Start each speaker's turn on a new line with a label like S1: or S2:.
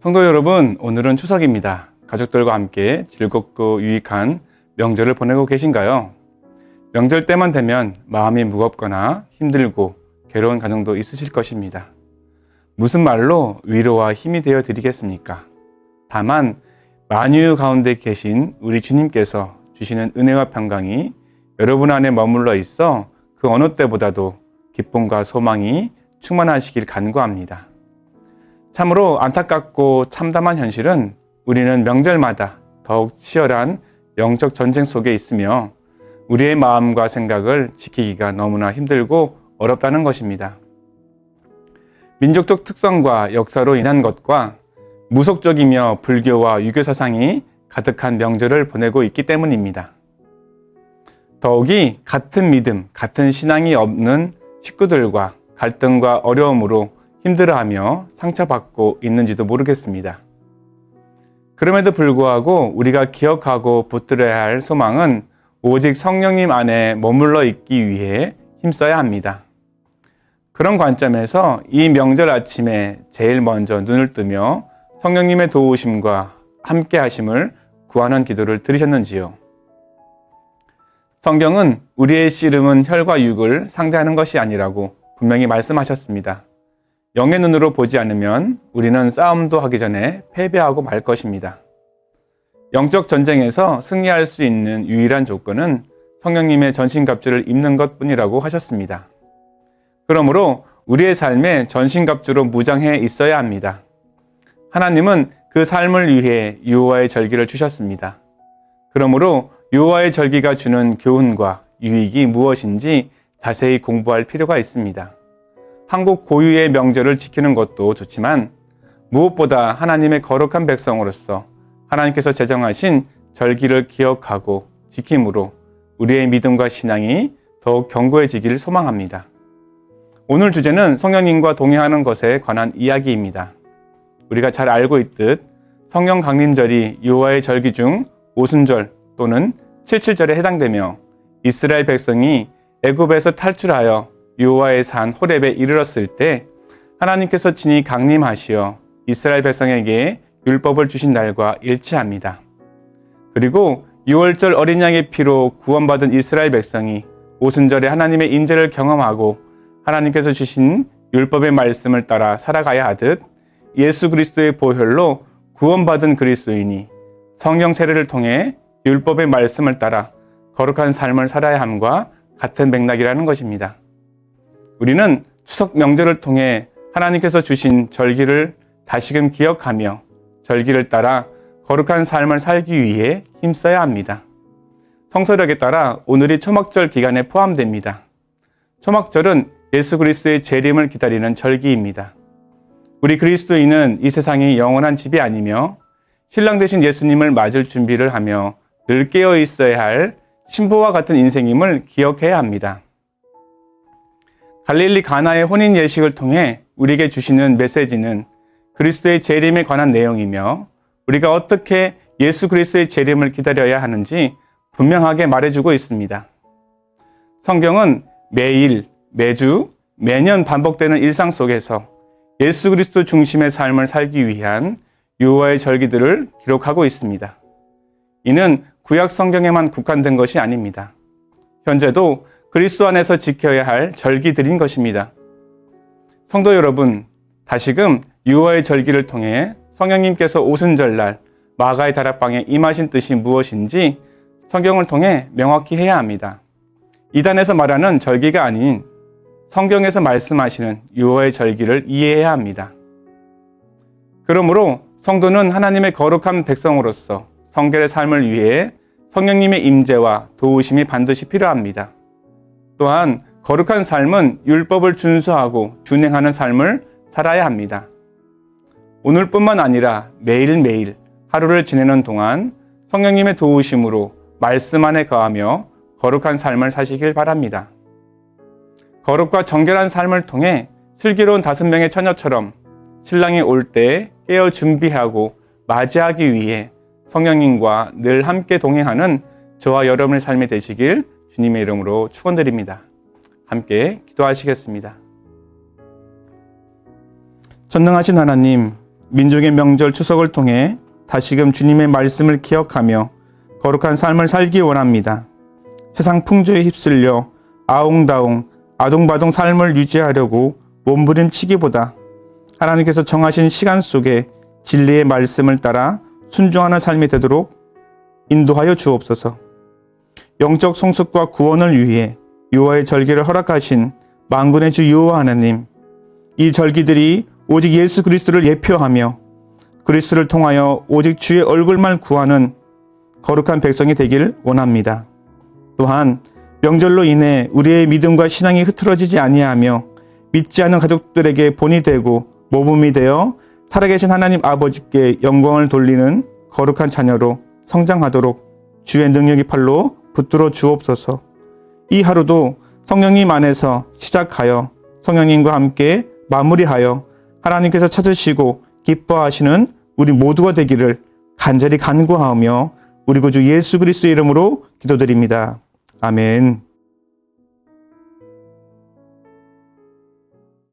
S1: 성도 여러분, 오늘은 추석입니다. 가족들과 함께 즐겁고 유익한 명절을 보내고 계신가요? 명절 때만 되면 마음이 무겁거나 힘들고 괴로운 가정도 있으실 것입니다. 무슨 말로 위로와 힘이 되어 드리겠습니까? 다만 만유 가운데 계신 우리 주님께서 주시는 은혜와 평강이 여러분 안에 머물러 있어 그 어느 때보다도 기쁨과 소망이 충만하시길 간구합니다. 참으로 안타깝고 참담한 현실은 우리는 명절마다 더욱 치열한 영적 전쟁 속에 있으며 우리의 마음과 생각을 지키기가 너무나 힘들고 어렵다는 것입니다. 민족적 특성과 역사로 인한 것과 무속적이며 불교와 유교 사상이 가득한 명절을 보내고 있기 때문입니다. 더욱이 같은 믿음, 같은 신앙이 없는 식구들과 갈등과 어려움으로 힘들어하며 상처받고 있는지도 모르겠습니다. 그럼에도 불구하고 우리가 기억하고 붙들어야 할 소망은 오직 성령님 안에 머물러 있기 위해 힘써야 합니다. 그런 관점에서 이 명절 아침에 제일 먼저 눈을 뜨며 성령님의 도우심과 함께 하심을 구하는 기도를 들으셨는지요? 성경은 우리의 씨름은 혈과 육을 상대하는 것이 아니라고 분명히 말씀하셨습니다. 영의 눈으로 보지 않으면 우리는 싸움도 하기 전에 패배하고 말 것입니다. 영적 전쟁에서 승리할 수 있는 유일한 조건은 성령님의 전신갑주를 입는 것뿐이라고 하셨습니다. 그러므로 우리의 삶에 전신갑주로 무장해 있어야 합니다. 하나님은 그 삶을 위해 여호와의 절기를 주셨습니다. 그러므로 여호와의 절기가 주는 교훈과 유익이 무엇인지 자세히 공부할 필요가 있습니다. 한국 고유의 명절을 지키는 것도 좋지만 무엇보다 하나님의 거룩한 백성으로서 하나님께서 제정하신 절기를 기억하고 지킴으로 우리의 믿음과 신앙이 더욱 견고해지기를 소망합니다. 오늘 주제는 성령님과 동행하는 것에 관한 이야기입니다. 우리가 잘 알고 있듯 성령 강림절이 여호와의 절기 중 오순절 또는 칠칠절에 해당되며 이스라엘 백성이 애굽에서 탈출하여 여호와의 산 호렙에 이르렀을 때 하나님께서 친히 강림하시어 이스라엘 백성에게 율법을 주신 날과 일치합니다. 그리고 6월절 어린 양의 피로 구원받은 이스라엘 백성이 오순절에 하나님의 인재를 경험하고 하나님께서 주신 율법의 말씀을 따라 살아가야 하듯 예수 그리스도의 보혈로 구원받은 그리스도인이 성령 세례를 통해 율법의 말씀을 따라 거룩한 삶을 살아야 함과 같은 맥락이라는 것입니다. 우리는 추석 명절을 통해 하나님께서 주신 절기를 다시금 기억하며 절기를 따라 거룩한 삶을 살기 위해 힘써야 합니다. 성서력에 따라 오늘이 초막절 기간에 포함됩니다. 초막절은 예수 그리스도의 재림을 기다리는 절기입니다. 우리 그리스도인은 이 세상이 영원한 집이 아니며 신랑 되신 예수님을 맞을 준비를 하며 늘 깨어 있어야 할 신부와 같은 인생임을 기억해야 합니다. 갈릴리 가나의 혼인 예식을 통해 우리에게 주시는 메시지는 그리스도의 재림에 관한 내용이며 우리가 어떻게 예수 그리스도의 재림을 기다려야 하는지 분명하게 말해주고 있습니다. 성경은 매일, 매주, 매년 반복되는 일상 속에서 예수 그리스도 중심의 삶을 살기 위한 여호와의 절기들을 기록하고 있습니다. 이는 구약 성경에만 국한된 것이 아닙니다. 현재도 그리스도 안에서 지켜야 할 절기들인 것입니다. 성도 여러분, 다시금 여호와의 절기를 통해 성령님께서 오순절날 마가의 다락방에 임하신 뜻이 무엇인지 성경을 통해 명확히 해야 합니다. 이단에서 말하는 절기가 아닌 성경에서 말씀하시는 여호와의 절기를 이해해야 합니다. 그러므로 성도는 하나님의 거룩한 백성으로서 성결의 삶을 위해 성령님의 임재와 도우심이 반드시 필요합니다. 또한 거룩한 삶은 율법을 준수하고 준행하는 삶을 살아야 합니다. 오늘뿐만 아니라 매일매일 하루를 지내는 동안 성령님의 도우심으로 말씀 안에 거하며 거룩한 삶을 사시길 바랍니다. 거룩과 정결한 삶을 통해 슬기로운 5명의 처녀처럼 신랑이 올 때 깨어 준비하고 맞이하기 위해 성령님과 늘 함께 동행하는 저와 여러분의 삶이 되시길 주님의 이름으로 축원드립니다. 함께 기도하시겠습니다. 전능하신 하나님, 민족의 명절 추석을 통해 다시금 주님의 말씀을 기억하며 거룩한 삶을 살기 원합니다. 세상 풍조에 휩쓸려 아웅다웅, 아둥바둥 삶을 유지하려고 몸부림치기보다 하나님께서 정하신 시간 속에 진리의 말씀을 따라 순종하는 삶이 되도록 인도하여 주옵소서. 영적 성숙과 구원을 위해 여호와의 절기를 허락하신 만군의 주 여호와 하나님, 이 절기들이 오직 예수 그리스도를 예표하며 그리스도를 통하여 오직 주의 얼굴만 구하는 거룩한 백성이 되길 원합니다. 또한 명절로 인해 우리의 믿음과 신앙이 흐트러지지 아니하며 믿지 않는 가족들에게 본이 되고 모범이 되어 살아계신 하나님 아버지께 영광을 돌리는 거룩한 자녀로 성장하도록 주의 능력의 팔로 붙들어 주옵소서. 이 하루도 성령님 안에서 시작하여 성령님과 함께 마무리하여 하나님께서 찾으시고 기뻐하시는 우리 모두가 되기를 간절히 간구하며 우리 구주 예수 그리스도의 이름으로 기도드립니다. 아멘.